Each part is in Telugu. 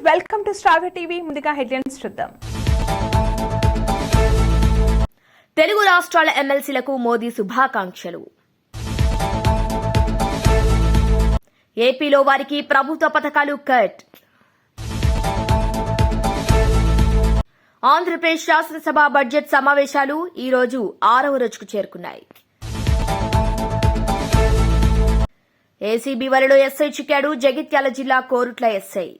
Welcome to star TV. ముందుగా హెడ్లైన్స్ చూద్దాం. తెలుగు రాష్ట్రాల ఎమ్మెల్సీలకు మోదీ శుభాకాంక్షలు. ఏపీలో వారికి ప్రభుత్వ పథకాలు కట్. ఆంధ్రప్రదేశ్ శాసనసభ బడ్జెట్ సమావేశాలు ఈ రోజు 6వ రోజుకు చేరుకున్నాయి. ఏసీబీ వలలో ఎస్ఐ చిక్కాడు. జగిత్యాల జిల్లా కోరుట్ల ఎస్ఐ.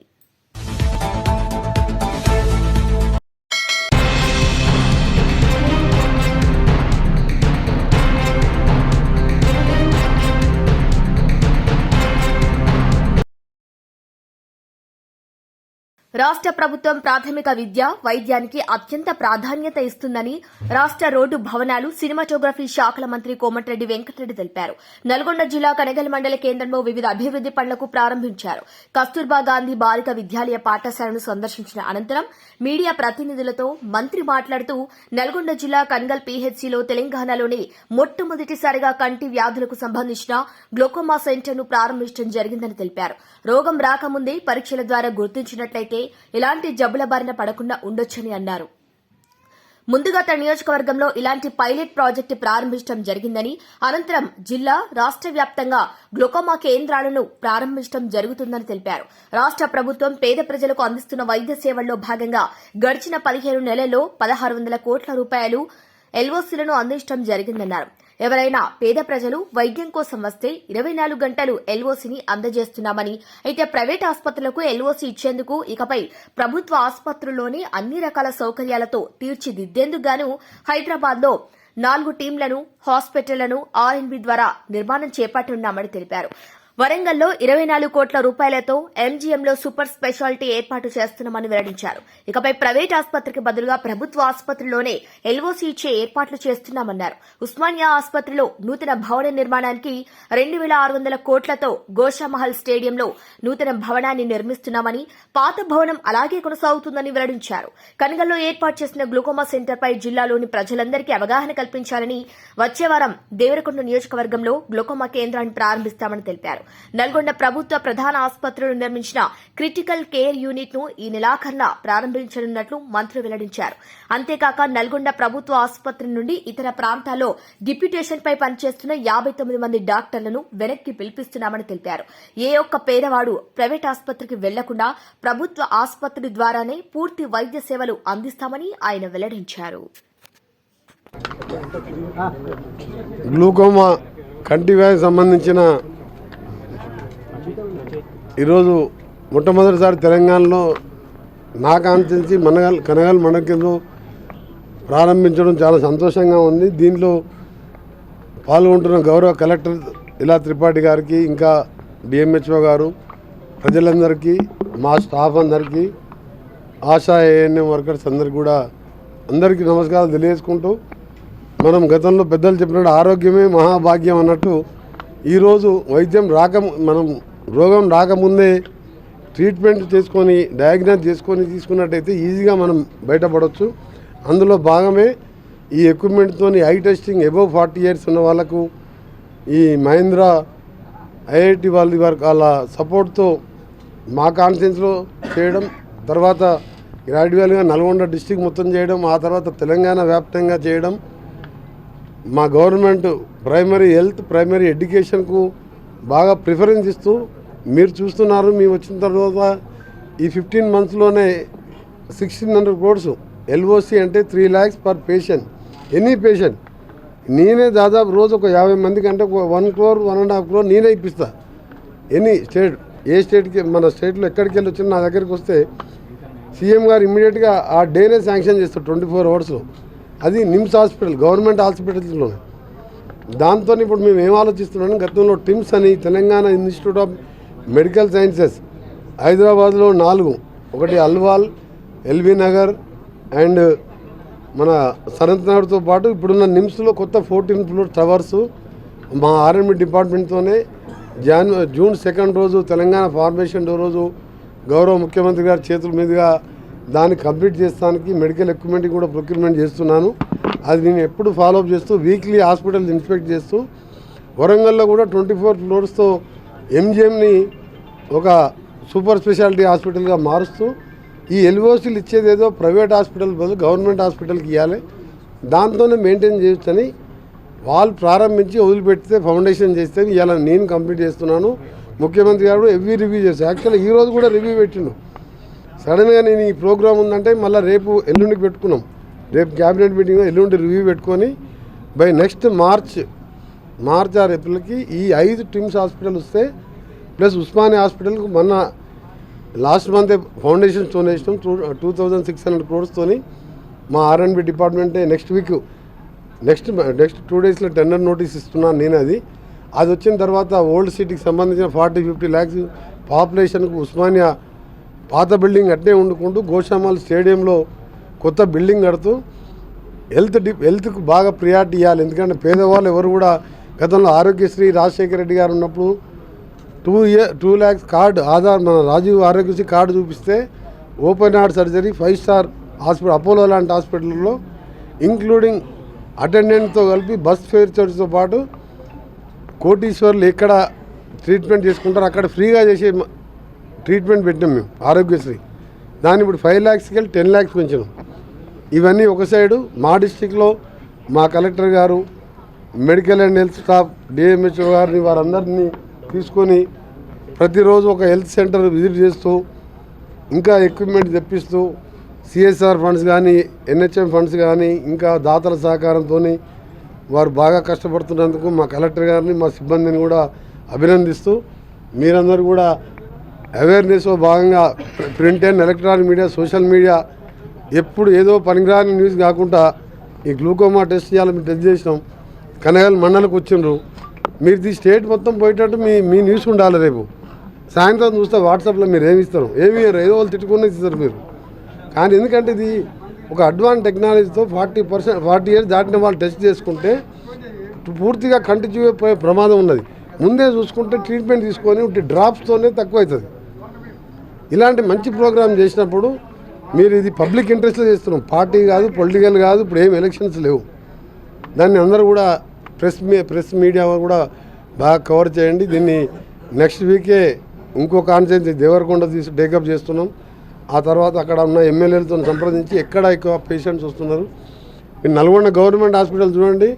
రాష్ట్ర ప్రభుత్వం ప్రాథమిక విద్య, వైద్యానికి అత్యంత ప్రాధాన్యత ఇస్తుందని రాష్ట్ర రోడ్డు భవనాలు, సినిమాటోగ్రఫీ శాఖల మంత్రి కోమటిరెడ్డి వెంకటరెడ్డి తెలిపారు. నల్గొండ జిల్లా కనగల్ మండల కేంద్రంలో వివిధ అభివృద్ది పనులకు ప్రారంభించారు. కస్తూర్బా గాంధీ బాలిక విద్యాలయ పాఠశాలను సందర్శించిన అనంతరం మీడియా ప్రతినిధులతో మంత్రి మాట్లాడుతూ నల్గొండ జిల్లా కనగల్ పీహెచ్సీలో తెలంగాణలోనే మొట్టమొదటిసారిగా కంటి వ్యాధులకు సంబంధించిన గ్లోకోమా సెంటర్ను ప్రారంభించడం జరిగిందని తెలిపారు. రోగం రాకముందే పరీక్షల ద్వారా గుర్తించినట్లయితే ఇలాంటి జబ్బుల బారిన పడకుండా ఉండొచ్చని అన్నారు. ముందుగా తన నియోజకవర్గంలో ఇలాంటి పైలట్ ప్రాజెక్టు ప్రారంభించడం జరిగిందని, అనంతరం జిల్లా, రాష్ట్ర వ్యాప్తంగా గ్లోకోమా కేంద్రాలను ప్రారంభించడం జరుగుతుందని తెలిపారు. రాష్ట్ర ప్రభుత్వం పేద ప్రజలకు అందిస్తున్న వైద్య సేవల్లో భాగంగా గడిచిన 15 నెలల్లో 1600 కోట్ల రూపాయలు ఎల్ఓసీలను అందించడం జరిగిందన్నారు. ఎవరైనా పేద ప్రజలు వైద్యం కోసం వస్తే 24 గంటలు ఎల్ఓసీని అందజేస్తున్నామని, అయితే ప్రైవేట్ ఆసుపత్రులకు ఎల్ఓసీ ఇచ్చేందుకు ఇకపై ప్రభుత్వ ఆసుపత్రుల్లోని అన్ని రకాల సౌకర్యాలతో తీర్చిదిద్దేందుకు గాను హైదరాబాద్లో 4 టీంలను, హాస్పిటళ్లను ఆర్ఎన్బి ద్వారా నిర్మాణం చేపట్టనున్నామని తెలిపారు. వరంగల్లో 24 కోట్ల రూపాయలతో ఎంజీఎంలో సూపర్ స్పెషాలిటీ ఏర్పాటు చేస్తున్నామని వెల్లడించారు. ఇకపై ప్రైవేట్ ఆసుపత్రికి బదులుగా ప్రభుత్వ ఆసుపత్రిలోనే ఎల్ఓసీ ఇచ్చే ఏర్పాట్లు చేస్తున్నామన్నారు. ఉస్మానియా ఆసుపత్రిలో నూతన భవన నిర్మాణానికి 2600 కోట్లతో గోషామహల్ స్టేడియంలో నూతన భవనాన్ని నిర్మిస్తున్నామని, పాత భవనం అలాగే కొనసాగుతుందని వెల్లడించారు. కనగల్లో ఏర్పాటు చేసిన గ్లూకోమా సెంటర్పై జిల్లాలోని ప్రజలందరికీ అవగాహన కల్పించాలని, వచ్చే వారం దేవరకొండ నియోజకవర్గంలో గ్లూకోమా కేంద్రాన్ని ప్రారంభిస్తామని తెలిపారు. నల్గొండ ప్రభుత్వ ప్రధాన ఆసుపత్రిలో నిర్మించిన క్రిటికల్ కేర్ యూనిట్ ను ఈ నెలాఖరున ప్రారంభించనున్నట్లు మంత్రి వెల్లడించారు. అంతేకాక నల్గొండ ప్రభుత్వ ఆసుపత్రి నుండి ఇతర ప్రాంతాల్లో డిప్యూటేషన్ పై పనిచేస్తున్న 59 మంది డాక్టర్లను వెనక్కి పిలిపిస్తున్నామని తెలిపారు. ఏ ఒక్క పేదవాడు ప్రైవేట్ ఆసుపత్రికి వెళ్లకుండా ప్రభుత్వ ఆసుపత్రి ద్వారానే పూర్తి వైద్య సేవలు అందిస్తామని ఆయన వెల్లడించారు. గ్లూకోమా కంటి వ్యాధికి సంబంధించిన ఈరోజు మొట్టమొదటిసారి తెలంగాణలో నా కాన్స్టిట్యున్సీ కనగల్ మండల కేంద్రంలో ప్రారంభించడం చాలా సంతోషంగా ఉంది. దీంట్లో పాల్గొంటున్న గౌరవ కలెక్టర్ ఇలా త్రిపాఠి గారికి, ఇంకా డిఎంహెచ్ఓ గారు, ప్రజలందరికీ, మా స్టాఫ్ అందరికీ, ఆశా ఏఎన్ఎం వర్కర్స్ అందరికీ కూడా అందరికీ నమస్కారాలు తెలియజేసుకుంటూ, మనం గతంలో పెద్దలు చెప్పినట్టు ఆరోగ్యమే మహాభాగ్యం అన్నట్టు ఈరోజు మనం రోగం రాకముందే ట్రీట్మెంట్ చేసుకొని, డయాగ్నోస్ చేసుకొని తీసుకున్నట్టయితే ఈజీగా మనం బయటపడవచ్చు. అందులో భాగమే ఈ ఎక్విప్మెంట్తో ఐ టెస్టింగ్ అబవ్ 40 years ఉన్న వాళ్ళకు ఈ మహేంద్ర ఐఐటి వాళ్ళ సపోర్ట్తో మా కాన్ఫరెన్స్లో చేయడం, తర్వాత గ్రాడ్యువల్గా నల్గొండ డిస్టిక్ మొత్తం చేయడం, ఆ తర్వాత తెలంగాణ వ్యాప్తంగా చేయడం, మా గవర్నమెంట్ ప్రైమరీ హెల్త్, ప్రైమరీ ఎడ్యుకేషన్కు బాగా ప్రిఫరెన్స్ ఇస్తూ మీరు చూస్తున్నారు. మేము వచ్చిన తర్వాత ఈ 15 monthsలోనే 1600 crores ఎల్ఓసి అంటే 3 lakhs per patient, any patient. నేనే దాదాపు రోజు ఒక 50 మందికి అంటే 1 crore 1.5 crore నేనే ఇప్పిస్తా. ఎనీ స్టేట్, ఏ స్టేట్కి, మన స్టేట్లో ఎక్కడికి వెళ్ళి వచ్చినా నా దగ్గరికి వస్తే సీఎం గారు ఇమ్మీడియట్గా ఆ డేనే శాంక్షన్ చేస్తారు 24 hours. అది నిమ్స్ హాస్పిటల్, గవర్నమెంట్ హాస్పిటల్స్లోనే. దాంతో ఇప్పుడు మేము ఏం ఆలోచిస్తున్నాం, గతంలో టిమ్స్ అని Telangana institute of medical sciences హైదరాబాద్లో 4, ఒకటి అల్వాల్, ఎల్బీ నగర్ అండ్ మన సనత్ నగర్తో పాటు ఇప్పుడున్న నిమ్స్లో కొత్త 14 floor టవర్స్ మా ఆర్ఎంబి డిపార్ట్మెంట్తోనే జూన్ 2 రోజు తెలంగాణ ఫార్మేషన్ డే రోజు గౌరవ ముఖ్యమంత్రి గారి చేతుల మీదుగా దాన్ని కంప్లీట్ చేస్తానికి మెడికల్ ఎక్విప్మెంట్ కూడా ప్రొక్యూర్మెంట్ చేస్తున్నాను. అది నేను ఎప్పుడు ఫాలోఅప్ చేస్తూ వీక్లీ హాస్పిటల్ ఇన్స్పెక్ట్ చేస్తూ, వరంగల్లో కూడా 24 floors ఎంజిఎంని ఒక సూపర్ స్పెషాలిటీ హాస్పిటల్గా మారుస్తూ ఈ ఎల్ఓసీలు ఇచ్చేది ఏదో ప్రైవేట్ హాస్పిటల్ బదులు గవర్నమెంట్ హాస్పిటల్కి ఇవ్వాలి, దాంతోనే మెయింటైన్ చేయొచ్చని వాళ్ళు ప్రారంభించి వదిలిపెడితే ఫౌండేషన్ చేస్తే ఇలా నేను కంప్లీట్ చేస్తున్నాను. ముఖ్యమంత్రి గారు ఎవ్రీ రివ్యూ చేస్తాను. యాక్చువల్గా ఈరోజు కూడా రివ్యూ పెట్టిండు. సడన్గా నేను ఈ ప్రోగ్రామ్ ఉందంటే మళ్ళీ రేపు ఎల్లుండికి పెట్టుకున్నాం. రేపు క్యాబినెట్ మీటింగ్ ఎల్లుండి రివ్యూ పెట్టుకొని బై నెక్స్ట్ మార్చ్ ఆర్ ఏప్రిల్కి ఈ 5 టిమ్స్ హాస్పిటల్ వస్తే ప్లస్ ఉస్మానియా హాస్పిటల్కు మొన్న లాస్ట్ మంత్ ఫౌండేషన్ స్టోన్ వేసినాం 2600 crores మా R&B డిపార్ట్మెంటే నెక్స్ట్ 2 daysలో టెండర్ నోటీస్ ఇస్తున్నాను నేను. అది వచ్చిన తర్వాత ఓల్డ్ సిటీకి సంబంధించిన 40-50 lakhs పాపులేషన్కు ఉస్మానియా పాత బిల్డింగ్ అట్నే వండుకుంటూ గోషామాల్ స్టేడియంలో కొత్త బిల్డింగ్ కడుతూ హెల్త్కు బాగా ప్రియారిటీ ఇవ్వాలి. ఎందుకంటే పేదవాళ్ళు ఎవరు కూడా గతంలో ఆరోగ్యశ్రీ రాజశేఖర రెడ్డి గారు ఉన్నప్పుడు 2 lakhs కార్డు ఆధార్ మన రాజీవ్ ఆరోగ్యశ్రీ కార్డు చూపిస్తే open heart surgery 5-star hospital Apollo లాంటి హాస్పిటల్లో ఇంక్లూడింగ్ అటెండెంట్తో కలిపి బస్ ఫేర్ చార్జ్తో పాటు కోటీశ్వర్లు ఎక్కడ ట్రీట్మెంట్ చేసుకుంటారో అక్కడ ఫ్రీగా చేసే ట్రీట్మెంట్ పెట్టాం మేము ఆరోగ్యశ్రీ. దాన్ని ఇప్పుడు 5 lakhsకి వెళ్ళి 10 lakhs పెంచాం. ఇవన్నీ ఒక సైడు. మా డిస్టిక్లో మా కలెక్టర్ గారు, medical and health staff, DMHO గారిని వారందరినీ తీసుకొని ప్రతిరోజు ఒక హెల్త్ సెంటర్ విజిట్ చేస్తూ ఇంకా ఎక్విప్మెంట్ తెప్పిస్తూ సిఎస్ఆర్ ఫండ్స్ కానీ ఎన్హెచ్ఎం ఫండ్స్ కానీ ఇంకా దాతల సహకారంతో వారు బాగా కష్టపడుతున్నందుకు మా కలెక్టర్ గారిని మా సిబ్బందిని కూడా అభినందిస్తూ మీరందరూ కూడా అవేర్నెస్లో భాగంగా print and electronic media, social media ఎప్పుడు ఏదో పనికిరాని న్యూస్ కాకుండా ఈ గ్లూకోమా టెస్ట్ చేయాలని మేము టెస్ట్ చేసినాం. కనగల్ మండలకు వచ్చిండ్రు. మీరు ఈ స్టేట్ మొత్తం పోయేటట్టు మీ న్యూస్ ఉండాలి. రేపు సాయంత్రం చూస్తే వాట్సాప్లో మీరు ఏమి ఇస్తారు, ఏమి ఏదో వాళ్ళు తిట్టుకునే ఇస్తారు మీరు. కానీ ఎందుకంటే ఇది ఒక అడ్వాన్స్ టెక్నాలజీతో 40 years దాటిన వాళ్ళు టెస్ట్ చేసుకుంటే పూర్తిగా కంటిన్యూ అయిపోయే ప్రమాదం ఉన్నది. ముందే చూసుకుంటే ట్రీట్మెంట్ తీసుకొని డ్రాప్స్తోనే తక్కువ అవుతుంది. ఇలాంటి మంచి ప్రోగ్రామ్ చేసినప్పుడు మీరు ఇది పబ్లిక్ ఇంట్రెస్ట్లో చేస్తున్నాం, పార్టీ కాదు, పొలిటికల్ కాదు. ఇప్పుడు ఏం ఎలక్షన్స్ లేవు. దాన్ని అందరూ కూడా ప్రెస్ మీడియా కూడా బాగా కవర్ చేయండి. దీన్ని నెక్స్ట్ వీకే ఇంకో కాన్ఫరెన్స్ దేవరకొండ టేకప్ చేస్తున్నాం. ఆ తర్వాత అక్కడ ఉన్న ఎమ్మెల్యేలతో సంప్రదించి ఎక్కడ ఎక్కువ పేషెంట్స్ వస్తున్నారు. నల్గొండ గవర్నమెంట్ హాస్పిటల్ చూడండి,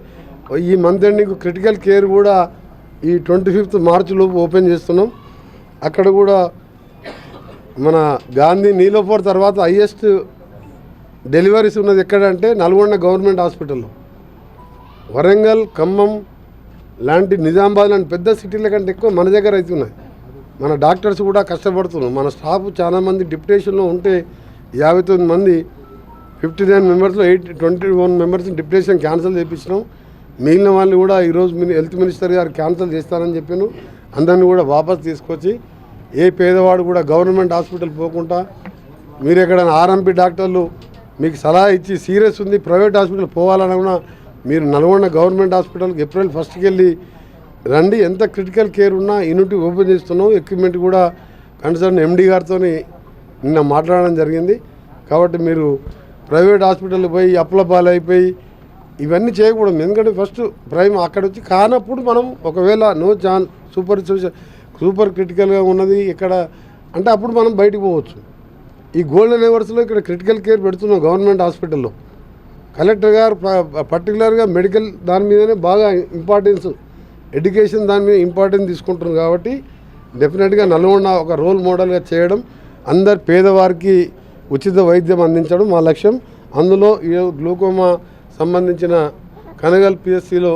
ఈ మంత్ ఎండింగ్ క్రిటికల్ కేర్ కూడా ఈ 25th March లోపు ఓపెన్ చేస్తున్నాం. అక్కడ కూడా మన గాంధీ నీలోఫర్ తర్వాత హైయెస్ట్ డెలివరీస్ ఉన్నది ఎక్కడంటే నల్గొండ గవర్నమెంట్ హాస్పిటల్లో. వరంగల్, ఖమ్మం లాంటి నిజామాబాద్ లాంటి పెద్ద సిటీల కంటే ఎక్కువ మన దగ్గర అవుతున్నాయి. మన డాక్టర్స్ కూడా కష్టపడుతున్నాం. మన స్టాఫ్ చాలామంది డిప్యుటేషన్లో ఉంటే 59 మంది 59 మెంబర్స్లో 21 మెంబర్స్ డిప్యుటేషన్ క్యాన్సిల్ చేయించినాం. మిగిలిన వాళ్ళు కూడా ఈరోజు హెల్త్ మినిస్టర్ గారు క్యాన్సిల్ చేస్తారని చెప్పాను. అందరినీ కూడా వాపస్ తీసుకొచ్చి ఏ పేదవాడు కూడా గవర్నమెంట్ హాస్పిటల్ పోకుండా మీరు ఎక్కడైనా R&B డాక్టర్లు మీకు సలహా ఇచ్చి సీరియస్ ఉంది ప్రైవేట్ హాస్పిటల్ పోవాలన్నా మీరు నల్గొండ గవర్నమెంట్ హాస్పిటల్కి April 1st వెళ్ళి రండి. ఎంత క్రిటికల్ కేర్ ఉన్నా యూనిట్ ఓపెన్ చేస్తున్నాం. ఎక్విప్మెంట్ కూడా కన్సర్న్ MD గారితో నిన్న మాట్లాడడం జరిగింది. కాబట్టి మీరు ప్రైవేట్ హాస్పిటల్ పోయి అప్లపాలు అయిపోయి ఇవన్నీ చేయకూడదు. ఎందుకంటే ఫస్ట్ ప్రైమ్ అక్కడ వచ్చి కానప్పుడు మనం ఒకవేళ నో ఛాన్స్ సూపర్ క్రిటికల్గా ఉన్నది ఇక్కడ అంటే అప్పుడు మనం బయటికి పోవచ్చు. ఈ గోల్డెన్ అవర్స్లో ఇక్కడ క్రిటికల్ కేర్ పెడుతున్నాం గవర్నమెంట్ హాస్పిటల్లో. కలెక్టర్ గారు పర్టికులర్గా మెడికల్ దాని మీదనే బాగా ఇంపార్టెన్స్, ఎడ్యుకేషన్ దాని మీద ఇంపార్టెన్స్ తీసుకుంటున్నారు. కాబట్టి డెఫినెట్గా నల్గొండ ఒక రోల్ మోడల్గా చేయడం, అందరు పేదవారికి ఉచిత వైద్యం అందించడం మా లక్ష్యం. అందులో ఈ గ్లూకోమా సంబంధించిన కనగల్ PSCలో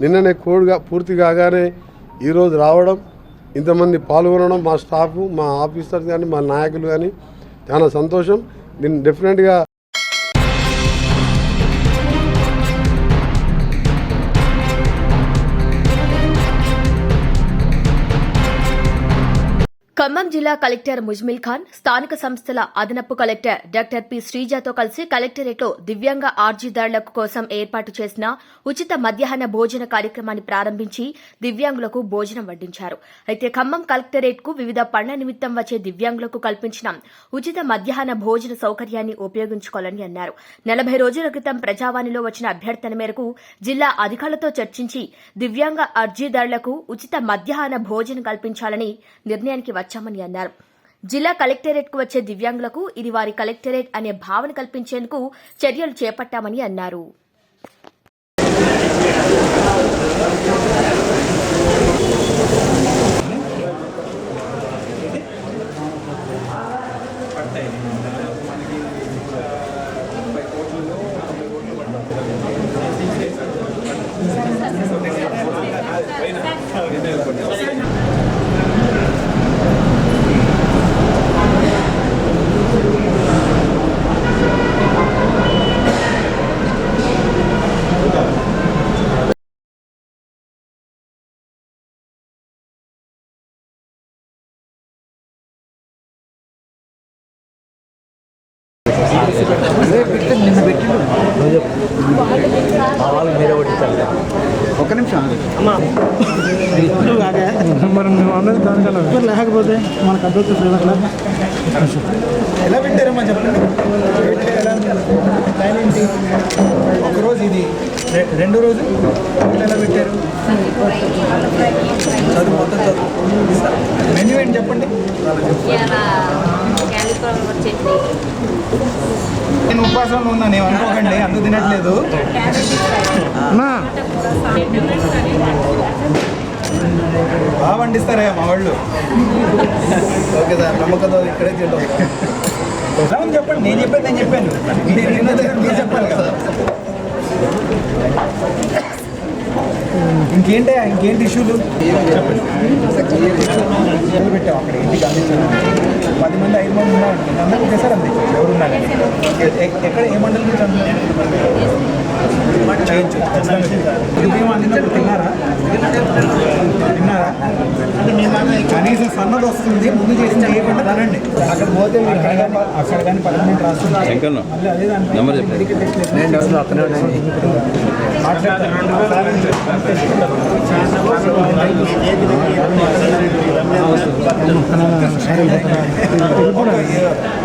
నిన్ననే కోడ్గా పూర్తి కాగానే ఈరోజు రావడం, ఇంతమంది పాల్గొనడం, మా స్టాఫ్, మా ఆఫీసర్స్ కానీ మా నాయకులు కానీ చాలా సంతోషం. దీన్ని డెఫినెట్గా ఖమ్మం జిల్లా కలెక్టర్ ముజ్మిల్ ఖాన్, స్థానిక సంస్థల అదనపు కలెక్టర్ డాక్టర్ పి శ్రీజాతో కలిసి కలెక్టరేట్లో దివ్యాంగ అర్జీదారుల కోసం ఏర్పాటు చేసిన ఉచిత మధ్యాహ్న భోజన కార్యక్రమాన్ని ప్రారంభించి దివ్యాంగులకు భోజనం వడ్డించారు. అయితే ఖమ్మం కలెక్టరేట్కు వివిధ పనుల నిమిత్తం వచ్చే దివ్యాంగులకు కల్పించిన ఉచిత మధ్యాహ్న భోజన సౌకర్యాన్ని ఉపయోగించుకోవాలని అన్నారు. 40 రోజుల క్రితం ప్రజావాణిలో వచ్చిన అభ్యర్థన మేరకు జిల్లా అధికారులతో చర్చించి దివ్యాంగ అర్జీదారులకు ఉచిత మధ్యాహ్న భోజనం కల్పించాలని నిర్ణయానికి వచ్చామని అన్నారు. జిల్లా కలెక్టరేట్కు వచ్చే దివ్యాంగులకు ఇది వారి కలెక్టరేట్ అనే భావన కల్పించేందుకు చర్యలు చేపట్టామని అన్నారు. ఒక్క నిమిషం మరి మేము అందరూ దానికన్నా లేకపోతే మనకు అర్థం ఎలా పెట్టారమ్మా చెప్పండి. ఒకరోజు ఇది రెండో రోజు ఎలా పెట్టారు చదువు మొత్తం చదువు మెన్యూ ఏంటి చెప్పండి. నేను ఉపవాసంలో ఉన్నాను ఏమనుకోకండి అందుకు తినట్లేదు. బాగా వండిస్తారా మా వాళ్ళు. ఓకే సార్ నమ్మకంతో ఇక్కడే తింటాం. చెప్పండి నేను చెప్పాను మీరు చెప్పాలి కదా. ఇంకేంటి ఇష్యూలు పెట్టాం అక్కడ ఇంటికి అందించాను. 10 మంది 5 మంది ఉన్నామండి. నేను అందరూ ఒకేసారి అందించాను ఎవరు ఉన్నారు. ఎక్కడ ఏ మండలి నుంచి చేయొచ్చు ఖచ్చితంగా. అందినప్పుడు తిన్నారా కనీసం సన్నది వస్తుంది ముందు చేసి చేయకుండా దానండి. అక్కడ పోతే మీరు అక్కడ కానీ 10 మినిట్ రాస్తున్నారు మళ్ళీ అదే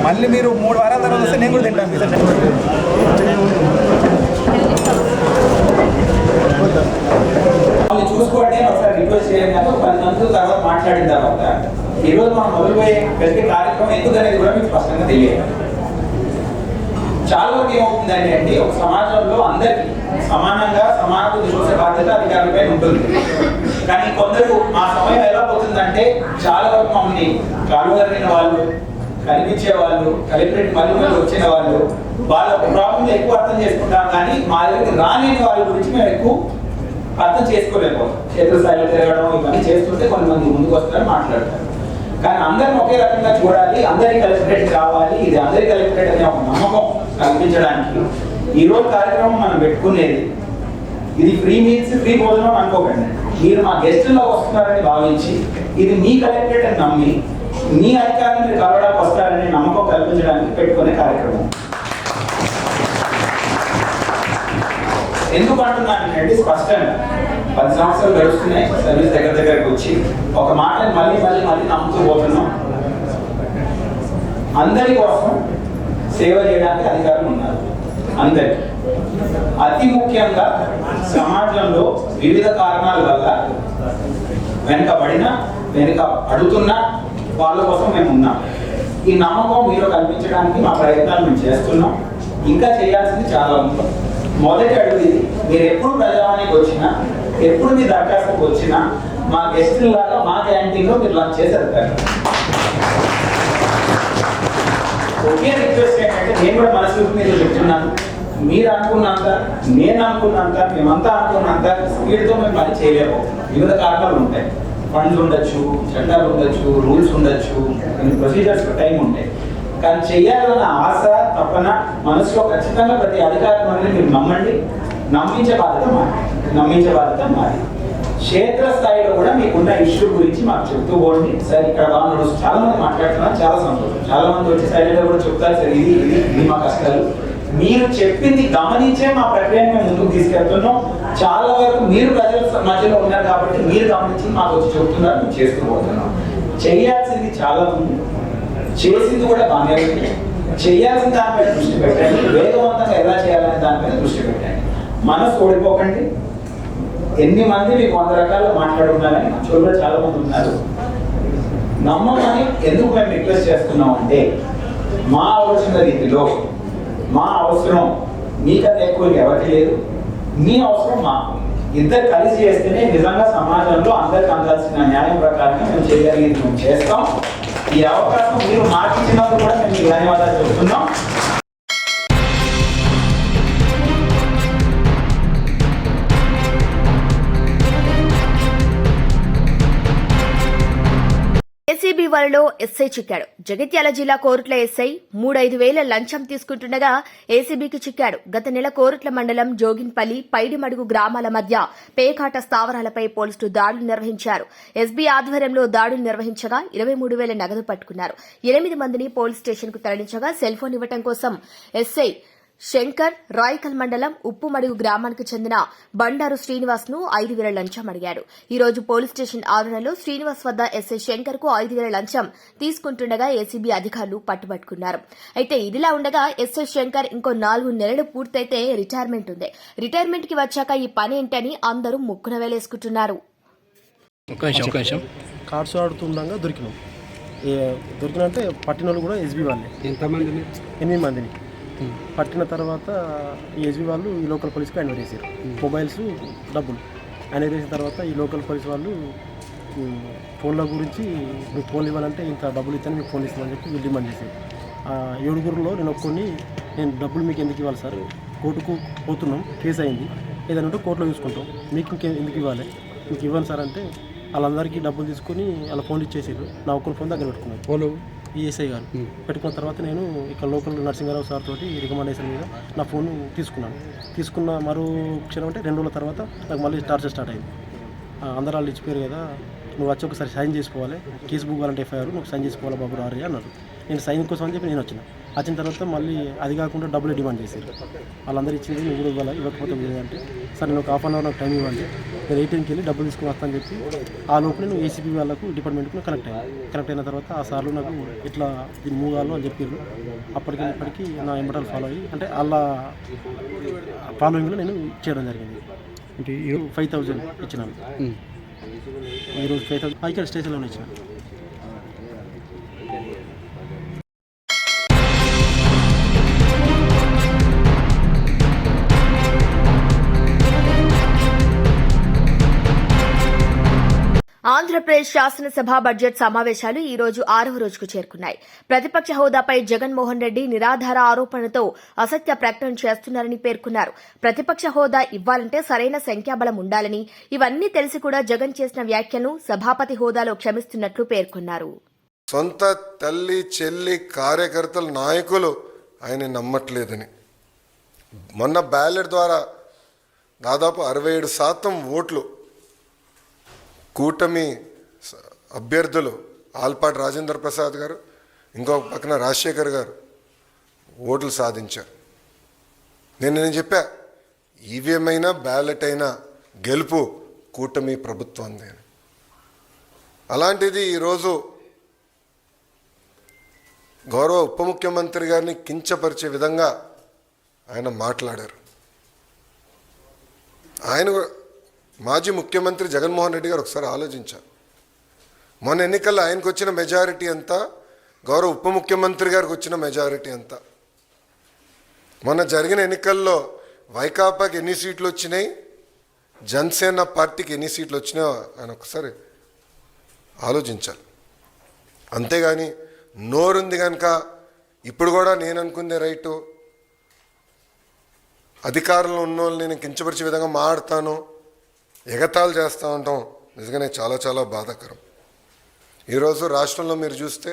మళ్ళీ మీరు 3 వారాల తర్వాత వస్తే నేను కూడా తింటాను. చూసుకోండి ఒకసారి రిక్వెస్ట్ చేయండి. 10 మంది తర్వాత మాట్లాడిన తర్వాత ఈరోజు మనం మొదలుపోయే ప్రతి కార్యక్రమం ఎందుకు అనేది కూడా మీకు స్పష్టంగా తెలియాలి. చాలా వరకు ఏమవుతుందండి అంటే ఒక సమాజంలో అందరికీ సమానంగా సమానత చూసే బాధ్యత అధికారులపై ఉంటుంది. కానీ కొందరు ఆ సమయం ఎలా పోతుందంటే చాలా వరకు మమ్మల్ని కాలువరిన వాళ్ళు కనిపించే వాళ్ళు కలెక్టరేట్ మళ్ళీ వచ్చిన వాళ్ళు వాళ్ళ ప్రాబ్లం ఎక్కువ అర్థం చేసుకుంటాం. కానీ మా దగ్గరికి రాలేని వాళ్ళ గురించి మేము ఎక్కువ అర్థం చేసుకోలేకపోతాం. క్షేత్రస్థాయిలో తిరగడం ఇవన్నీ చేస్తుంటే కొంతమంది ముందుకు వస్తారని మాట్లాడతారు. కానీ అందరిని ఒకే రకంగా చూడాలి, అందరి కలెక్టరేట్ కావాలి, ఇది అందరి కలెక్టరేట్ అనే ఒక నమ్మకం కల్పించడానికి ఈరోజు కార్యక్రమం మనం పెట్టుకునేది. ఇది ఫ్రీ మీల్స్ ఫ్రీ భోజనం అనుకోకండి. మీరు మా గెస్టుల్లో వస్తున్నారని భావించి ఇది మీ కలెక్టరేట్ అని నమ్మి మీ అధికారులు మీరు కలవడానికి వస్తారని నమ్మకం కల్పించడానికి పెట్టుకునే కార్యక్రమం. ఎందుకు అంటున్నానంటే స్పష్టంగా 10 సంవత్సరాలు గడుస్తున్నాయి సర్వీస్ దగ్గరికి వచ్చి ఒక మాటని మళ్ళీ నమ్ముతూ పోతున్నాం. అందరి కోసం సేవ చేయడానికి అధికారులు ఉన్నారు. అందరికి అతి ముఖ్యంగా సమాజంలో వివిధ కారణాల వల్ల వెనుక అడుగుతున్న వాళ్ళ కోసం మేము ఉన్నాం. ఈ నమ్మకం మీరు కల్పించడానికి మా ప్రయత్నాలు మేము చేస్తున్నాం. ఇంకా చేయాల్సింది చాలా ఉంది. మొదటి అడుగు ఇది. మీరు ఎప్పుడు ప్రజావానికి వచ్చినా ఎప్పుడు మీ దరఖాస్తుకు వచ్చినా మా గెస్టులాగా మా క్యాంటీన్లో మీరు లంచ్ చేసి వెళ్తారు. ఒకే రిక్వెస్ట్ ఏంటంటే నేను కూడా మనసు మీద చెప్తున్నాను, మీరు అనుకున్నంత నేను అనుకున్నంత మేమంతా అనుకున్నంత స్పీడ్తో మేము పని చేయలేము. వివిధ కారణాలు ఉంటాయి. ఫండ్స్ ఉండొచ్చు, చట్టాలు ఉండొచ్చు, రూల్స్ ఉండొచ్చు, కొన్ని ప్రొసీజర్స్ టైం ఉంటాయి. కానీ చెయ్యాలన్న ఆశ తప్పన మనసులో ఖచ్చితంగా ప్రతి అధికారులను మీరు నమ్మండి. నమ్మించే బాధ్యత మాది. క్షేత్రస్థాయిలో కూడా మీకున్న ఇష్యూ గురించి మాకు చెప్తూ పోండి. సార్ ఇక్కడ బాగా నడుస్తుంది, చాలా మంది మాట్లాడుతున్నారు, చాలా సంతోషం. చాలా మంది వచ్చి సైలెంట్గా కూడా చెప్తారు సార్ ఇది మా కష్టాలు. మీరు చెప్పింది గమనించే మా ప్రక్రియను మేము ముందుకు తీసుకెళ్తున్నాం. చాలా వరకు మీరు ప్రజల మధ్యలో ఉన్నారు కాబట్టి మీరు గమనించి మాకు వచ్చి చెప్తున్నారు, మేము చేస్తూ పోతున్నాం. చేయాల్సింది చాలా ఉంది, చేసింది కూడా బాగానే ఉంది. చేయాల్సిన దానిపై దృష్టి పెట్టండి, వేగవంతంగా ఎలా చేయాలనే దానిపైన దృష్టి పెట్టండి. మనసు ఓడిపోకండి. ఎన్ని మంది మీకు 100 రకాలు మాట్లాడుతున్నారని మంచోళ్ళు చాలా మంది ఉన్నారు. నమ్మమని ఎందుకు మేము రిక్వెస్ట్ చేస్తున్నాం అంటే మా ఆలోచన రీతిలో మా అవసరం మీకన్నా ఎక్కువ ఎవరికి లేదు, మీ అవసరం మాకు. ఇద్దరు కలిసి చేస్తేనే నిజంగా సమాజంలో అందరికి అందాల్సిన న్యాయం ప్రకారం మేము చేయగలిగింది మేము చేస్తాం. ఈ అవకాశం మీరు మాకు ఇచ్చినందుకు కూడా మేము మీకు ధన్యవాదాలు చెప్తున్నాం. ఏసీబీ వలలో ఎస్ఐ చిక్కాడు. జగిత్యాల జిల్లా కోరుట్ల ఎస్ఐ 3-5 లంచం తీసుకుంటుండగా ఏసీబీకి చిక్కాడు. గత నెల కోరుట్ల మండలం జోగిన్పల్లి, పైడిమడుగు గ్రామాల మధ్య పేకాట స్థావరాలపై పోలీసులు దాడులు నిర్వహించారు. ఎస్బీ ఆధ్వర్యంలో దాడులు నిర్వహించగా 23,000 నగదు పట్టుకున్నారు. 8 మందిని పోలీస్ స్టేషన్ కు తరలించగా సెల్ ఫోన్ ఇవ్వడం కోసం ఎస్ఐ శంకర్ రాయకల్ మండలం ఉప్పుమడుగు గ్రామానికి చెందిన బండారు శ్రీనివాస్ ను 5,000 లంచం అడిగాడు. ఈ రోజు పోలీస్ స్టేషన్ ఆవరణలో శ్రీనివాస్ వద్ద ఎస్ఐ శంకర్ కు 5,000 లంచం తీసుకుంటుండగా ఏసీబీ అధికారులు పట్టుబట్టుకున్నారు. అయితే ఇదిలా ఉండగా ఎస్ఐ శంకర్ ఇంకో 4 నెలలు పూర్తయితే రిటైర్మెంట్ ఉంది. రిటైర్మెంట్ కి వచ్చాక ఈ పని ఏంటని అందరూ ముక్కున వేలేసుకుంటున్నారు. కార్డ్స్ ఆడుతుండగా దొరికినంటే పట్టిన వాళ్ళు కూడా ఎస్బీ వాళ్ళే. ఎంతమంది? 8 మందిని పట్టిన తర్వాత ఈ ఎస్బీ వాళ్ళు ఈ లోకల్ పోలీస్కి హ్యాండ్ ఓవర్ చేశారు. మొబైల్స్, డబ్బులు హ్యాండ్ ఓవర్ చేసిన తర్వాత ఈ లోకల్ పోలీస్ వాళ్ళు ఫోన్ల గురించి మీకు ఫోన్లు ఇవ్వాలంటే ఇంత డబ్బులు ఇస్తాను, మీకు ఫోన్ ఇస్తామని చెప్పి వీళ్ళు డిమాండ్ చేశారు. 7గురిలో నేను డబ్బులు మీకు ఎందుకు ఇవ్వాలి సార్, కోర్టుకు పోతున్నాం, కేసు అయింది, ఏదైనా ఉంటే కోర్టులో చూసుకుంటాం, మీకు ఎందుకు ఇవ్వాలి, మీకు ఇవ్వను సార్ అంటే వాళ్ళందరికీ డబ్బులు తీసుకుని వాళ్ళ ఫోన్లు ఇచ్చేసారు. నా ఒక్కరి ఫోన్ దగ్గర పెట్టుకున్నాను. ఫోన్లు ఈఎస్ఐ గారు పెట్టుకున్న తర్వాత నేను ఇక్కడ లోకల్ నరసింహారావు సార్ తోటి రికమెండేషన్ మీద నా ఫోన్ తీసుకున్న మరో క్షణం అంటే 2 రోజుల తర్వాత నాకు మళ్ళీ టార్చర్ స్టార్ట్ అయింది. అందరూ వాళ్ళు ఇచ్చిపోయారు కదా, నువ్వు వచ్చి ఒకసారి సైన్ చేసుకోవాలి, కేసు బుక్ కావాలంటే ఎఫ్ఐఆర్ నువ్వు సైన్ చేసుకోవాలి బాబు రారు అన్నారు. నేను సైన్ కోసం అని చెప్పి నేను వచ్చిన తర్వాత మళ్ళీ అది కాకుండా డబ్బులు డిమాండ్ చేశారు. వాళ్ళందరూ ఇచ్చింది నువ్వు కూడా ఇవ్వాలి, ఇవ్వకపోతే అంటే సార్ నేను ఒక హాఫ్ అన్ అవర్ నాకు టైం ఇవ్వండి, నేను ATMకి వెళ్ళి డబ్బులు తీసుకుని వస్తాను అని చెప్పి ఆ లోపు నేను ఏసీబీ వాళ్ళకు డిపార్ట్మెంట్కు కనెక్ట్ అయిన తర్వాత ఆ సార్లు నాకు ఇట్లా దీన్ని మూవ్ కావాలి అని చెప్పారు. అప్పటికి నా ఎంబటాలు ఫాలో అయ్యి అంటే వాళ్ళ ఫాలోయింగ్లో నేను చేయడం జరిగింది. అంటే 5,000 ఇచ్చినాను. ఈరోజు 5,000 ఇక్కడ స్టేషన్లోనే ఇచ్చిన. ఆంధ్రప్రదేశ్ శాసనసభ బడ్జెట్ సమావేశాలు ఈ రోజు 6వ రోజుకు చేరుకున్నాయి. ప్రతిపక్ష హోదాపై జగన్మోహన్ రెడ్డి నిరాధార ఆరోపణలతో అసత్య ప్రకటన చేస్తున్నారని పేర్కొన్నారు. ప్రతిపక్ష హోదా ఇవ్వాలంటే సరైన సంఖ్యాబలం ఉండాలని, ఇవన్నీ తెలిసి కూడా జగన్ చేసిన వ్యాఖ్యలను సభాపతి హోదాలో క్షమిస్తున్నట్లు పేర్కొన్నారు. సొంత తల్లి, చెల్లి, కార్యకర్తలు, నాయకులు ఆయన నమ్మట్లేదని మొన్న బ్యాలెట్ ద్వారా దాదాపు 67% ఓట్లు కూటమి అభ్యర్థులు ఆల్పాటి రాజేంద్ర ప్రసాద్ గారు, ఇంకొక పక్కన రాజశేఖర్ గారు ఓట్లు సాధించారు. నేను చెప్పా, ఈవీఎం అయినా బ్యాలెట్ అయినా గెలుపు కూటమి ప్రభుత్వంది. అలాంటిది ఈరోజు గౌరవ ఉప ముఖ్యమంత్రి గారిని కించపరిచే విధంగా ఆయన మాట్లాడారు. ఆయన మాజీ ముఖ్యమంత్రి జగన్మోహన్ రెడ్డి గారు ఒకసారి ఆలోచించారు. మొన్న ఎన్నికల్లో ఆయనకు వచ్చిన మెజారిటీ ఎంత, గౌరవ ఉప ముఖ్యమంత్రి గారికి వచ్చిన మెజారిటీ ఎంత, మొన్న జరిగిన ఎన్నికల్లో వైకాపాకి ఎన్ని సీట్లు వచ్చినాయి, జనసేన పార్టీకి ఎన్ని సీట్లు వచ్చినాయో ఆయన ఒకసారి ఆలోచించాలి. అంతేగాని నోరుంది కనుక ఇప్పుడు కూడా నేను అనుకుందే రైటు, అధికారంలో ఉన్న వాళ్ళు నేను కించపరిచే విధంగా మాట్లాడతాను, ఎగతాళి చేస్తూ ఉంటాం, నిజంగానే చాలా చాలా బాధాకరం. ఈరోజు రాష్ట్రంలో మీరు చూస్తే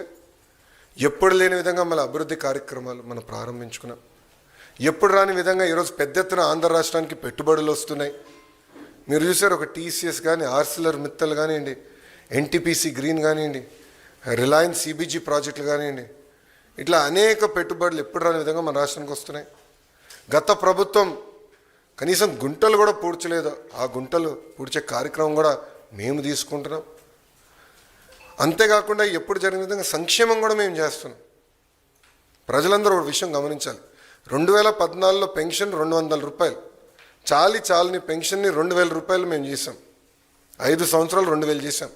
ఎప్పుడు లేని విధంగా మన అభివృద్ధి కార్యక్రమాలు మనం ప్రారంభించుకున్నాం. ఎప్పుడు రాని విధంగా ఈరోజు పెద్ద ఎత్తున ఆంధ్ర రాష్ట్రానికి పెట్టుబడులు వస్తున్నాయి. మీరు చూసారు, ఒక TCS కానీ, ఆర్సిలర్ మిత్తల్ కానివ్వండి, NTPC గ్రీన్ కానివ్వండి, రిలయన్స్ CBG ప్రాజెక్టులు కానివ్వండి, ఇట్లా అనేక పెట్టుబడులు ఎప్పుడు రాని విధంగా మన రాష్ట్రానికి వస్తున్నాయి. గత ప్రభుత్వం కనీసం గుంటలు కూడా పూడ్చలేదు, ఆ గుంటలు పూడ్చే కార్యక్రమం కూడా మేము తీసుకుంటున్నాం. అంతేకాకుండా ఎప్పుడు జరిగిన విధంగా సంక్షేమం కూడా మేము చేస్తున్నాం. ప్రజలందరూ ఒక విషయం గమనించాలి, 2014లో పెన్షన్ 200 రూపాయలు, చాలని పెన్షన్ని 2,000 రూపాయలు మేము చేసాం. 5 సంవత్సరాలు 2,000 చేసాం.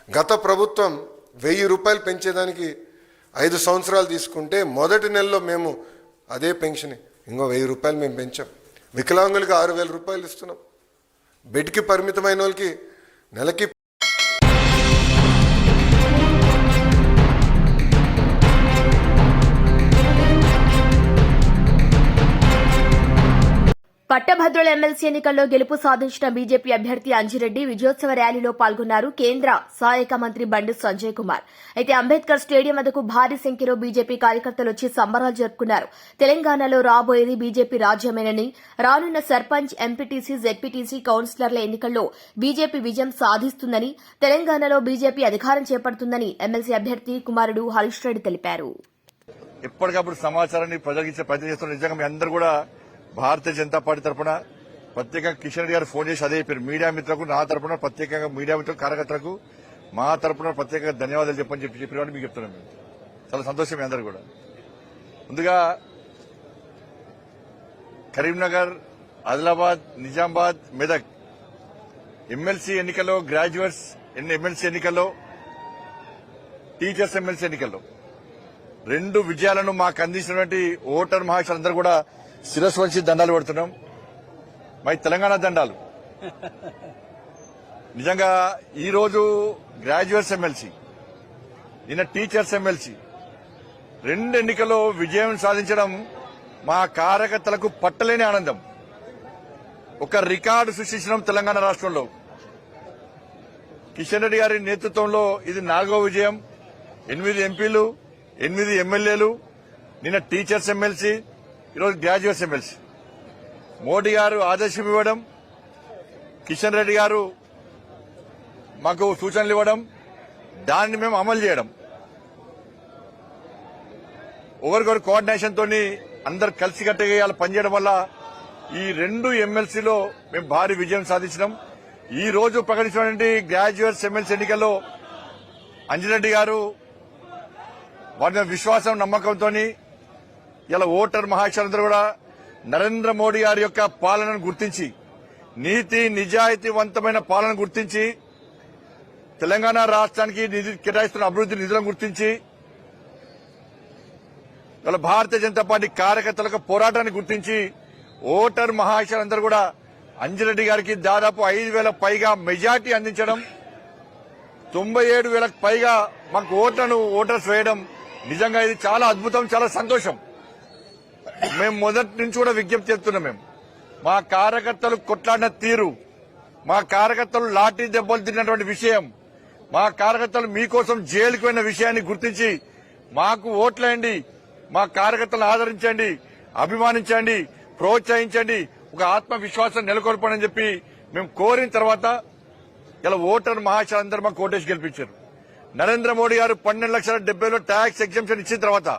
గత ప్రభుత్వం ₹1000 పెంచేదానికి 5 సంవత్సరాలు తీసుకుంటే మొదటి నెలలో మేము అదే పెన్షన్ ఇంకో ₹1000 మేము పెంచాం. వికలాంగులకి ₹6000 ఇస్తున్నాం. బెడ్కి పరిమితమైన వాళ్ళకి నెలకి పట్టభద్రుల ఎమ్మెల్సీ ఎన్నికల్లో గెలుపు సాధించిన బీజేపీ అభ్యర్థి అంజిరెడ్డి విజయోత్సవ ర్యాలీలో పాల్గొన్నారు కేంద్ర సహాయక మంత్రి బండి సంజయ్ కుమార్. అయితే అంబేద్కర్ స్టేడియం వద్దకు భారీ సంఖ్యలో బీజేపీ కార్యకర్తలు వచ్చి సంబరాలు జరుపుకున్నారు. తెలంగాణలో రాబోయేది బీజేపీ రాజ్యమేనని, రానున్న సర్పంచ్, ఎంపీటీసీ, జెడ్పీటీసీ, కౌన్సిలర్ల ఎన్నికల్లో బీజేపీ విజయం సాధిస్తుందని, తెలంగాణలో బీజేపీ అధికారం చేపడుతుందని ఎమ్మెల్సీ అభ్యర్థి కుమారుడు హరీష్ రెడ్డి తెలిపారు. ఎప్పటికప్పుడు సమాచారాన్ని ప్రజలకు ఇచ్చే ప్రయత్నం చేస్తున్న నిజంగా మీ అందరూ కూడా భారతీయ జనతా పార్టీ తరఫున ప్రత్యేకంగా కిషన్ రెడ్డి గారు ఫోన్ చేసి అదే పేరు మీడియా మిత్రులకు, నా తరఫున ప్రత్యేకంగా మీడియా మిత్రులకు, కార్యకర్తలకు మా తరఫున ప్రత్యేకంగా ధన్యవాదాలు చెప్పిన మీకు చెప్తున్నాం. మేము చాలా సంతోషం మీ అందరూ కూడా. ముందుగా కరీంనగర్, ఆదిలాబాద్, నిజామాబాద్, మెదక్ ఎమ్మెల్సీ ఎన్నికల్లో, గ్రాడ్యుయేట్స్ ఎమ్మెల్సీ ఎన్నికల్లో, టీచర్స్ ఎమ్మెల్సీ ఎన్నికల్లో 2 విజయాలను మాకు అందించినటువంటి ఓటర్ మహాశయులందరూ కూడా శిరస్సు వంచి దండాలు పెడుతున్నాం. మై తెలంగాణ దండాలు. నిజంగా ఈరోజు గ్రాడ్యుయేట్స్ ఎమ్మెల్సీ, నిన్న టీచర్స్ ఎమ్మెల్సీ 2 ఎన్నికల్లో విజయం సాధించడం మా కార్యకర్తలకు పట్టలేని ఆనందం. ఒక రికార్డు సృష్టించడం తెలంగాణ రాష్ట్రంలో. కిషన్ రెడ్డి గారి నేతృత్వంలో ఇది 4వ విజయం. 8 ఎంపీలు, 8 ఎమ్మెల్యేలు, నిన్న టీచర్స్ ఎమ్మెల్సీ, ఈరోజు గ్రాడ్యుయేట్స్ ఎమ్మెల్సీ. మోడీ గారు ఆదేశం ఇవ్వడం, కిషన్ రెడ్డి గారు మాకు సూచనలు ఇవ్వడం, దాన్ని మేము అమలు చేయడం, ఒకరికొకరు కోఆర్డినేషన్ తోని అందరు కలిసికట్టుగా పనిచేయడం వల్ల ఈ 2 ఎమ్మెల్సీలో మేము భారీ విజయం సాధించినాం. ఈ రోజు ప్రకటించినటువంటి గ్రాడ్యుయేట్స్ ఎమ్మెల్సీ ఎన్నికల్లో అంజిరెడ్డి గారు వారి మీద విశ్వాసం, నమ్మకంతో ఇలా ఓటర్ మహాశయులందరూ కూడా నరేంద్ర మోడీ గారి యొక్క పాలనను గుర్తించి, నీతి నిజాయితీవంతమైన పాలన గుర్తించి, తెలంగాణ రాష్ట్రానికి కేటాయిస్తున్న అభివృద్ధి నిధులను గుర్తించి, ఇలా భారతీయ జనతా పార్టీ కార్యకర్తల పోరాటాన్ని గుర్తించి ఓటర్ మహాశయులందరూ కూడా అంజిరెడ్డి గారికి దాదాపు 5,000 పైగా మెజార్టీ అందించడం, 97,000 పైగా మాకు ఓటర్స్ వేయడం నిజంగా ఇది చాలా అద్భుతం, చాలా సంతోషం. మేము మొదటి నుంచి కూడా విజ్ఞప్తి చేస్తున్నాం. మేము మా కార్యకర్తలు కొట్లాడిన తీరు, మా కార్యకర్తలు లాఠీ దెబ్బలు తిన్నటువంటి విషయం, మా కార్యకర్తలు మీకోసం జైలుకు పోయిన విషయాన్ని గుర్తించి మాకు ఓట్లేయండి, మా కార్యకర్తలను ఆదరించండి, అభిమానించండి, ప్రోత్సహించండి, ఒక ఆత్మవిశ్వాసం నెలకొల్పని చెప్పి మేము కోరిన తర్వాత ఇలా ఓటర్ మహాశయులందరూ మాకు ఓటేసి గెలిపించారు. నరేంద్ర మోడీ గారు 12,70,000 ట్యాక్స్ ఎగ్జంప్షన్ ఇచ్చిన తర్వాత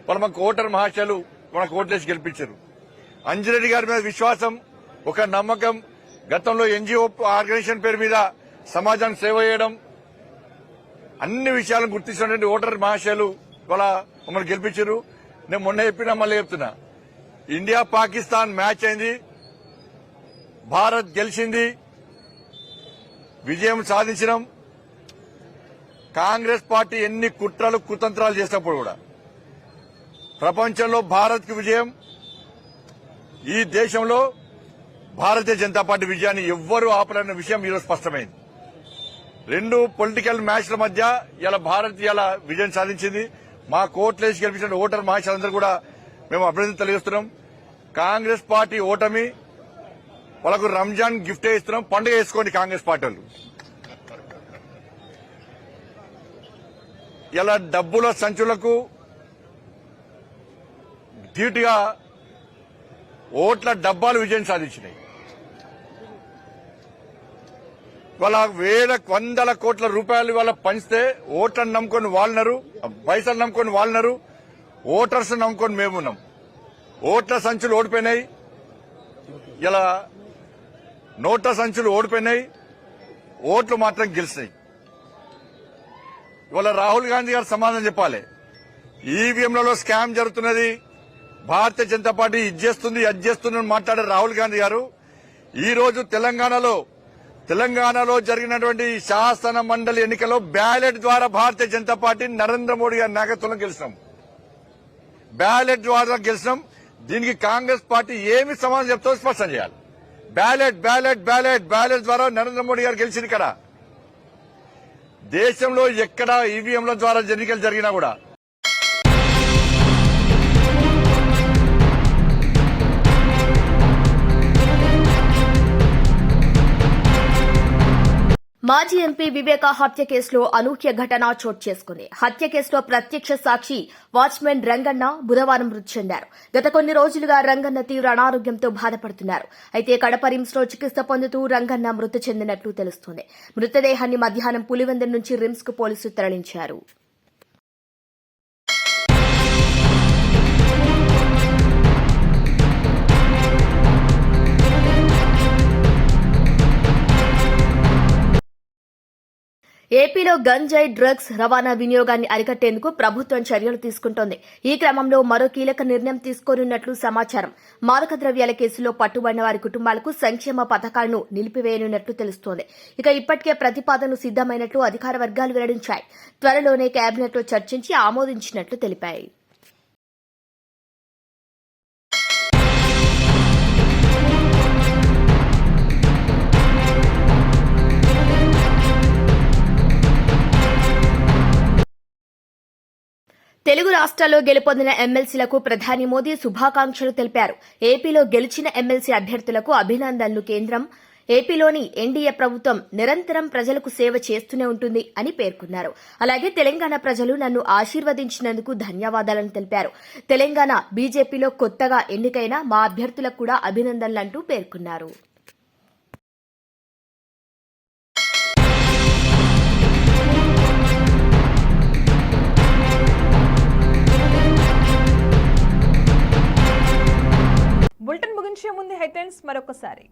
వాళ్ళు మాకు ఓటర్ మహాశయులు మనకు ఓట్లేసి గెలిపించారు. అంజిరెడ్డి గారి మీద విశ్వాసం, ఒక నమ్మకం, గతంలో ఎన్జీఓ ఆర్గనైజేషన్ పేరు మీద సమాజానికి సేవ చేయడం, అన్ని విషయాలను గుర్తించినటువంటి ఓటర్ మహాశయులు వాళ్ళ మమ్మల్ని గెలిపించారు. నేను మొన్న చెప్పినా మళ్ళీ చెప్తున్నా, ఇండియా పాకిస్తాన్ మ్యాచ్ అయింది, భారత్ గెలిచింది, విజయం సాధించినాం. కాంగ్రెస్ పార్టీ ఎన్ని కుట్రలు కుతంత్రాలు చేసినప్పుడు కూడా ప్రపంచంలో భారత్ కి విజయం, ఈ దేశంలో భారతీయ జనతా పార్టీ విజయాన్ని ఎవ్వరూ ఆపలేని విషయం ఈరోజు స్పష్టమైంది. 2 పొలిటికల్ మ్యాచ్ల మధ్య ఇలా భారత్ ఇలా విజయం సాధించింది. మా కోట్లేసి గెలిపించిన ఓటర్ మహాశయులందరూ కూడా మేము అభినందన తెలియజేస్తున్నాం. కాంగ్రెస్ పార్టీ ఓటమి వాళ్ళకు రంజాన్ గిఫ్ట్ ఇస్తున్నాం, పండుగ వేసుకోండి కాంగ్రెస్ పార్టీ వాళ్ళు. ఇలా డబ్బుల సంచులకు ధీటుగా ఓట్ల డబ్బాలు విజయం సాధించినాయి. వాళ్ళ 100 కోట్ల రూపాయలు వాళ్ళ పంచితే ఓట్లను నమ్ముకొని వాళ్ళనరు, పైసలు నమ్ముకొని వాళ్ళనరు, ఓటర్స్ నమ్ముకొని మేమున్నాం. ఓట్ల సంచులు ఓడిపోయినాయి, ఇలా నోట్ల సంచులు ఓడిపోయినాయి, ఓట్లు మాత్రం గెలిచినాయి. ఇవాళ రాహుల్ గాంధీ గారు సమాధానం చెప్పాలి. ఈవీఎంలలో స్కామ్ జరుగుతున్నది, భారతీయ జనతా పార్టీ ఇది చేస్తుంది అది చేస్తుందని మాట్లాడే రాహుల్ గాంధీ గారు ఈ రోజు తెలంగాణలో తెలంగాణలో జరిగినటువంటి శాసన మండలి ఎన్నికల్లో బ్యాలెట్ ద్వారా భారతీయ జనతా పార్టీ నరేంద్ర మోడీ గారి నాయకత్వంలో గెలిచినాం. బ్యాలెట్ ద్వారా గెలిచినాం. దీనికి కాంగ్రెస్ పార్టీ ఏమి సమాధానం చెప్తో స్పష్టం చేయాలి. బ్యాలెట్ ద్వారా నరేంద్ర మోడీ గారు గెలిచింది కదా. దేశంలో ఎక్కడ ఈవీఎంల ద్వారా ఎన్నికలు జరిగినా కూడా మాజీ ఎంపీ వివేక హత్య కేసులో అనూహ్య ఘటన చోటు చేసుకుంది. హత్య కేసులో ప్రత్యక్ష సాక్షి వాచ్మెన్ రంగన్న బుధవారం మృతి చెందారు. గత కొన్ని రోజులుగా రంగన్న తీవ్ర అనారోగ్యంతో బాధపడుతున్నారు. అయితే కడప రిమ్స్ లో చికిత్స పొందుతూ రంగన్న మృతి చెందినట్లు తెలుస్తోంది. మృతదేహాన్ని మధ్యాహ్నం పులివెందుల నుంచి రిమ్స్ కు పోలీసులు తరలించారు. ఏపీలో గంజాయి డ్రగ్స్ రవాణా వినియోగాన్ని అరికట్టేందుకు ప్రభుత్వం చర్యలు తీసుకుంటోంది. ఈ క్రమంలో మరో కీలక నిర్ణయం తీసుకోనున్నట్లు సమాచారం. మాదక ద్రవ్యాల కేసులో పట్టుబడిన వారి కుటుంబాలకు సంక్షేమ పథకాలను నిలిపివేయనున్నట్లు తెలుస్తోంది. ఇక ఇప్పటికే ప్రతిపాదనలు సిద్దమైనట్లు అధికార వర్గాలు వెల్లడించాయి. త్వరలోనే కేబినెట్లో చర్చించి ఆమోదించినట్లు తెలిపాయి. తెలుగు రాష్ట్రాల్లో గెలుపొందిన ఎమ్మెల్సీలకు ప్రధాని మోదీ శుభాకాంక్షలు తెలిపారు. ఏపీలో గెలిచిన ఎమ్మెల్సీ అభ్యర్థులకు అభినందనలు. కేంద్రం ఏపీలోని ఎన్డీఏ ప్రభుత్వం నిరంతరం ప్రజలకు సేవ చేస్తూనే ఉంటుంది అని పేర్కొన్నారు. అలాగే తెలంగాణ ప్రజలు నన్ను ఆశీర్వదించినందుకు ధన్యవాదాలని తెలిపారు. తెలంగాణ బీజేపీలో కొత్తగా ఎన్నికైన మా అభ్యర్థులకు కూడా అభినందనలంటూ పేర్కొన్నారు. బులెటిన్ ముగించే ముందు హెడ్లైన్స్ మరొకసారి.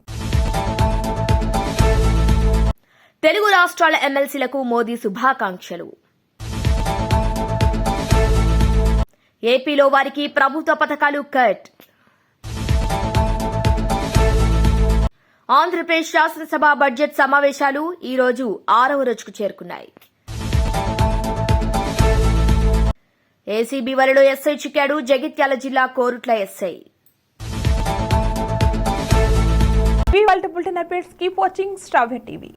తెలుగు రాష్ట్రాల ఎమ్మెల్సీలకు మోదీ శుభాకాంక్షలు. ఏపీలో వారికి ప్రభుత్వ పథకాలు కట్. ఆంధ్రప్రదేశ్ శాసనసభ బడ్జెట్ సమావేశాలు ఈ రోజు 6వ రోజుకు చేరుకున్నాయి. ఏసీబీ వలలో ఎస్ఐ చిక్కాడు. జగిత్యాల జిల్లా Korutla SI. Bulletin updates keep watching star TV.